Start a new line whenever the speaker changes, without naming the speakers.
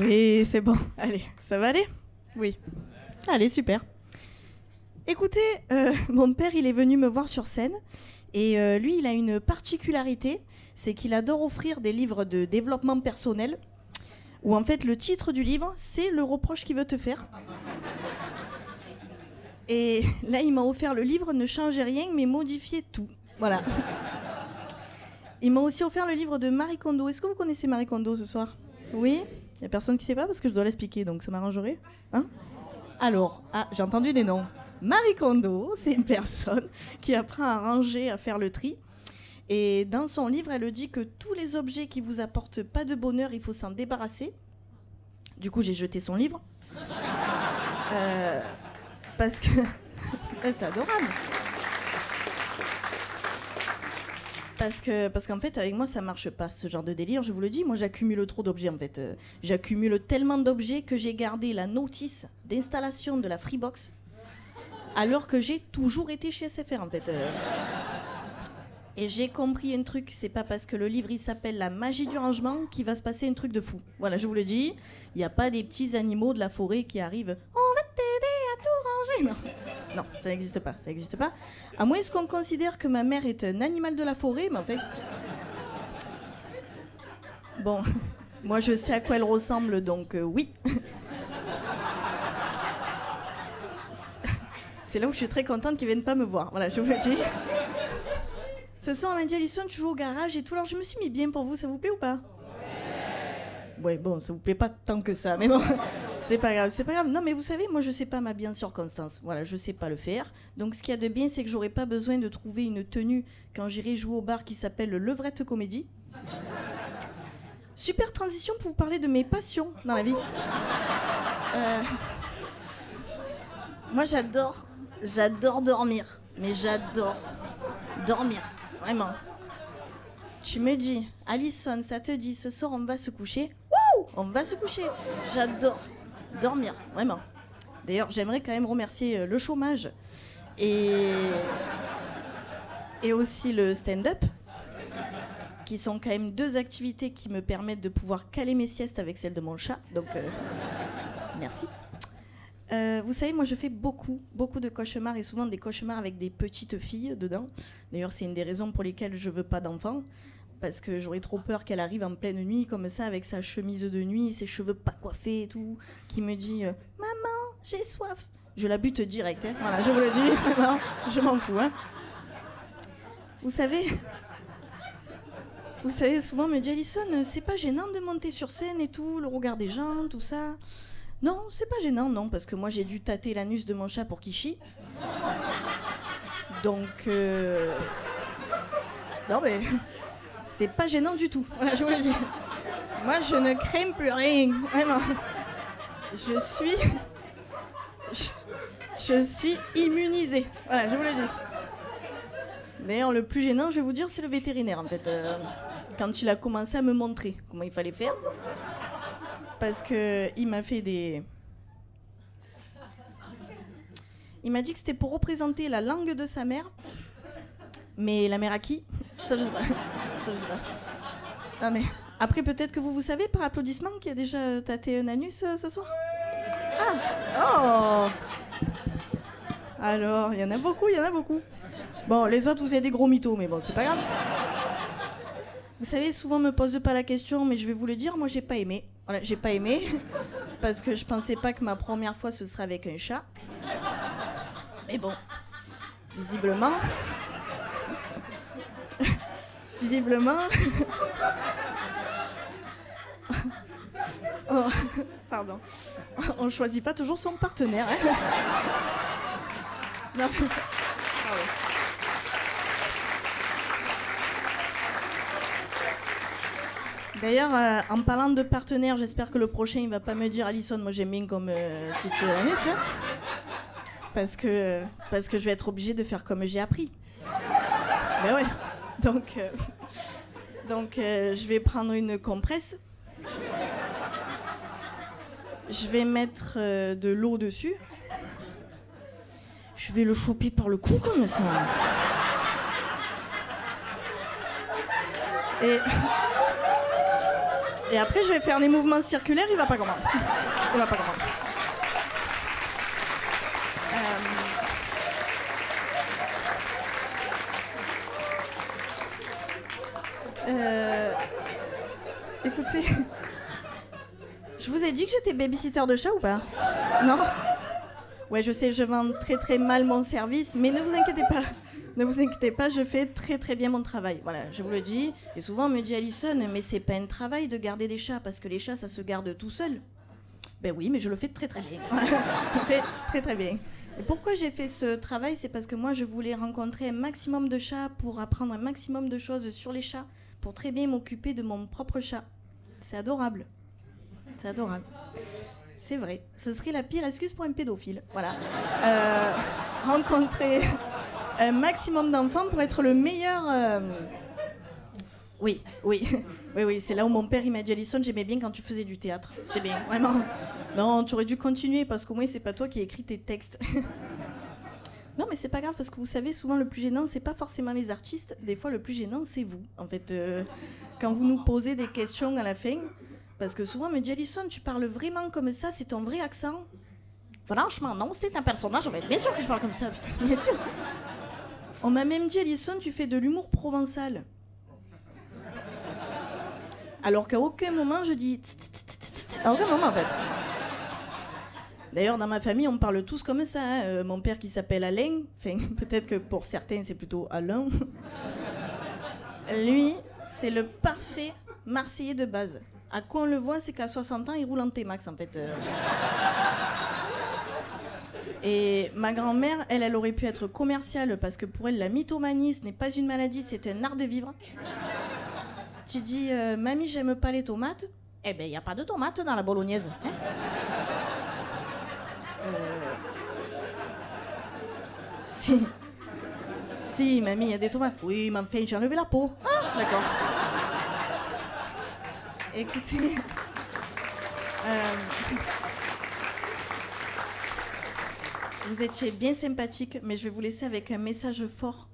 Oui, c'est bon. Allez, ça va aller? Oui. Allez, super. Écoutez, mon père, il est venu me voir sur scène. Et lui, il a une particularité, c'est qu'il adore offrir des livres de développement personnel, où en fait, le titre du livre, c'est le reproche qu'il veut te faire. Et là, il m'a offert le livre « Ne changez rien, mais modifiez tout ». Voilà. Il m'a aussi offert le livre de Marie Kondo. Est-ce que vous connaissez Marie Kondo ce soir? Oui? Il n'y a personne qui ne sait pas parce que je dois l'expliquer, donc ça m'arrangerait. Hein? Alors, j'ai entendu des noms. Marie Kondo, c'est une personne qui apprend à ranger, à faire le tri. Et dans son livre, elle dit que tous les objets qui ne vous apportent pas de bonheur, il faut s'en débarrasser. Du coup, j'ai jeté son livre. Parce que... c'est adorable. Parce qu'en fait, avec moi, ça marche pas, ce genre de délire. Je vous le dis, moi, j'accumule trop d'objets, en fait. J'accumule tellement d'objets que j'ai gardé la notice d'installation de la Freebox, alors que j'ai toujours été chez SFR, en fait. Et j'ai compris un truc, c'est pas parce que le livre, il s'appelle La magie du rangement qu'il va se passer un truc de fou. Voilà, je vous le dis, il n'y a pas des petits animaux de la forêt qui arrivent « On va t'aider à tout ranger !» Non, ça n'existe pas, ça n'existe pas. À moins qu'on considère que ma mère est un animal de la forêt, mais en fait... Bon, moi je sais à quoi elle ressemble, donc oui. C'est là où je suis très contente qu'ils ne viennent pas me voir. Voilà, je vous le dis. Ce soir, on m'a dit, Alison, tu joues au garage et tout. Alors je me suis mis bien pour vous, ça vous plaît ou pas? Ouais, bon, ça vous plaît pas tant que ça, mais bon, c'est pas grave, c'est pas grave. Non, mais vous savez, moi, je sais pas m'habiller en circonstance. Voilà, je sais pas le faire. Donc, ce qu'il y a de bien, c'est que j'aurai pas besoin de trouver une tenue quand j'irai jouer au bar qui s'appelle Levrette Comédie. Super transition pour vous parler de mes passions dans la vie. Moi, j'adore dormir. Mais j'adore dormir, vraiment. Tu me dis, Alison, ça te dit, ce soir, on va se coucher? Wouh! On va se coucher. J'adore dormir, vraiment. D'ailleurs, j'aimerais quand même remercier le chômage et aussi le stand-up, qui sont quand même deux activités qui me permettent de pouvoir caler mes siestes avec celle de mon chat. Donc, merci. Vous savez, moi, je fais beaucoup de cauchemars, et souvent des cauchemars avec des petites filles dedans. D'ailleurs, c'est une des raisons pour lesquelles je veux pas d'enfant, parce que j'aurais trop peur qu'elle arrive en pleine nuit, comme ça, avec sa chemise de nuit, ses cheveux pas coiffés et tout, qui me dit « Maman, j'ai soif !» Je la bute direct, hein. Voilà, je vous le dis, vraiment, je m'en fous. Hein. Vous savez, souvent, on me dit « Alison, c'est pas gênant de monter sur scène et tout, le regard des gens, tout ça ?» Non, c'est pas gênant, non, parce que moi j'ai dû tâter l'anus de mon chat pour qu'il chie. Donc, non mais, c'est pas gênant du tout, voilà, je vous le dis. Moi je ne crains plus rien, vraiment. Je suis immunisée, voilà, je vous le dis. D'ailleurs, le plus gênant, je vais vous dire, c'est le vétérinaire, en fait. Quand il a commencé à me montrer comment il fallait faire. Parce qu'il m'a fait des... Il m'a dit que c'était pour représenter la langue de sa mère. Mais la mère à qui? Ça, je sais pas. Ça, je sais pas. Non, mais après, peut-être que vous savez, par applaudissement, qui a déjà tâté un anus ce soir? Ah! Oh! Alors, il y en a beaucoup, il y en a beaucoup. Bon, les autres, vous avez des gros mythos, mais bon, c'est pas grave. Vous savez, souvent on me pose pas la question, mais je vais vous le dire, moi j'ai pas aimé. Voilà, j'ai pas aimé, parce que je pensais pas que ma première fois ce serait avec un chat. Mais bon, visiblement... Oh, pardon. On choisit pas toujours son partenaire. Hein. Non. Pardon. D'ailleurs, en parlant de partenaire, j'espère que le prochain, il va pas me dire Alison, moi j'aime bien comme Titi Lanus, hein, parce que je vais être obligée de faire comme j'ai appris. Ben ouais. Donc, je vais prendre une compresse. Je vais mettre de l'eau dessus. Je vais le choper par le cou comme ça. Et après, je vais faire des mouvements circulaires, il va pas comprendre. Il va pas comprendre. Écoutez, je vous ai dit que j'étais babysitter de chat ou pas? Non? Ouais, je sais, je vends très très mal mon service, mais ne vous inquiétez pas. Ne vous inquiétez pas, je fais très très bien mon travail. Voilà, je vous le dis. Et souvent on me dit, Alison, mais c'est pas un travail de garder des chats, parce que les chats, ça se garde tout seul. Ben oui, mais je le fais très très bien. Je le fais très très bien. Et pourquoi j'ai fait ce travail? C'est parce que moi, je voulais rencontrer un maximum de chats pour apprendre un maximum de choses sur les chats, pour très bien m'occuper de mon propre chat. C'est adorable. C'est adorable. C'est vrai. Ce serait la pire excuse pour un pédophile. Voilà. Rencontrer un maximum d'enfants pour être le meilleur... Oui. C'est là où mon père il m'a dit, Alison, j'aimais bien quand tu faisais du théâtre. C'était bien, vraiment. Non, tu aurais dû continuer parce qu'au moins c'est pas toi qui écris tes textes. Non, mais c'est pas grave parce que vous savez, souvent le plus gênant, c'est pas forcément les artistes. Des fois, le plus gênant, c'est vous. En fait, quand vous nous posez des questions à la fin, parce que souvent on me dit, Alison, tu parles vraiment comme ça, c'est ton vrai accent? Franchement, non, c'est un personnage. Bien sûr que je parle comme ça, putain, bien sûr. On m'a même dit, Alison, tu fais de l'humour provençal. Alors qu'à aucun moment je dis... À aucun moment en fait. D'ailleurs dans ma famille on parle tous comme ça. Hein. Mon père qui s'appelle Alain, enfin peut-être que pour certains c'est plutôt Alain. Lui c'est le parfait Marseillais de base. À quoi on le voit c'est qu'à 60 ans il roule en T-Max en fait. Et ma grand-mère, elle aurait pu être commerciale parce que pour elle la mythomanie ce n'est pas une maladie, c'est un art de vivre. Tu dis, mamie, j'aime pas les tomates. Eh ben, il n'y a pas de tomates dans la bolognaise. Hein Si, mamie, il y a des tomates. Oui, mais enfin, j'ai enlevé la peau. Ah, d'accord. Écoutez... Vous étiez bien sympathique, mais je vais vous laisser avec un message fort